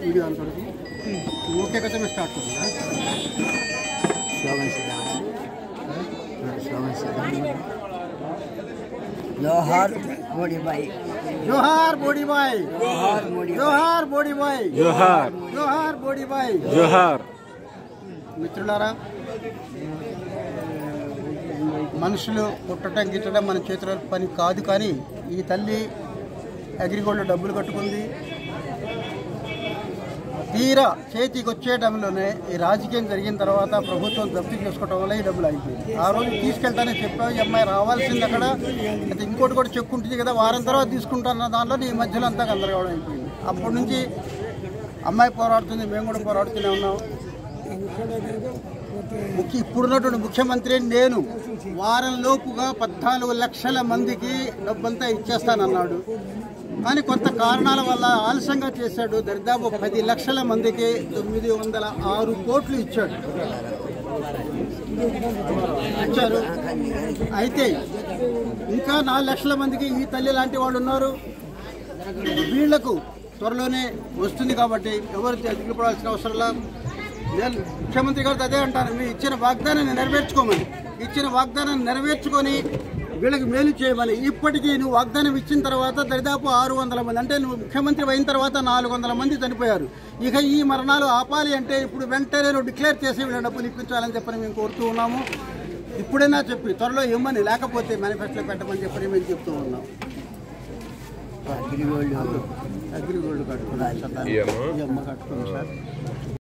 video on करो okay कैसे मैं स्टार्ट करूँगा स्लोगन से जोहार मोदी भाई जोहार बॉडी भाई जोहार बॉडी भाई जोहार जोहार बॉडी भाई जोहार మిత్రులారా మనుషులు పుట్టడం గిట్టడం మన చేతుల పని కాదు కానీ ఈ తల్లి అగ్రిగోల్డ్ డబ్బులు కట్టుకుంది తీరా చేతికి వచ్చే టైంలోనే ఈ రాజకీయం జరిగిన తర్వాత ప్రభుత్వం జప్తు చేసుకోవడం వల్ల ఈ డబ్బులు అయిపోయింది ఆ రోజు తీసుకెళ్తానని చెప్పావు ఈ అమ్మాయి రావాల్సింది అక్కడ అయితే ఇంకోటి కూడా చెక్ ఉంటుంది కదా వారం తర్వాత తీసుకుంటాన్న దాంట్లో ఈ మధ్యలో అంతా గందరగోళం అయిపోయింది అప్పటి నుంచి అమ్మాయి పోరాడుతుంది మేము కూడా పోరాడుతూనే ఉన్నాం ఇప్పుడున్నటువంటి ముఖ్యమంత్రి నేను వారంలోపుగా 14 లక్షల మందికి డబ్బంతా ఇచ్చేస్తానన్నాడు కానీ కొంత కారణాల వల్ల ఆలస్యంగా చేశాడు దరిదాపు 10 లక్షల మందికి 906 కోట్లు ఇచ్చారు అయితే ఇంకా 4 లక్షల మందికి ఈ తల్లి లాంటి వాళ్ళు ఉన్నారు వీళ్లకు త్వరలోనే వస్తుంది కాబట్టి ఎవరు దిగుపడాల్సిన అవసరం నేను ముఖ్యమంత్రి గారితో అదే అంటాను మీరు ఇచ్చిన వాగ్దానాన్ని నెరవేర్చుకోమని ఇచ్చిన వాగ్దానాన్ని నెరవేర్చుకొని వీళ్ళకి మేలు చేయమని ఇప్పటికీ నువ్వు వాగ్దానం ఇచ్చిన తర్వాత దరిదాపు 600 మంది అంటే నువ్వు ముఖ్యమంత్రి అయిన తర్వాత 400 మంది చనిపోయారు ఇక ఈ మరణాలు ఆపాలి అంటే ఇప్పుడు వెంటనే నువ్వు డిక్లేర్ చేసి వీళ్ళ డబ్బులు ఇప్పించాలని చెప్పని మేము కోరుతూ ఉన్నాము ఇప్పుడైనా చెప్పి త్వరలో ఇవ్వమని లేకపోతే మేనిఫెస్టోలో పెట్టమని చెప్పని మేము చెప్తూ ఉన్నాం అగ్రిగోల్డ్ కట్టుకున్నాం సార్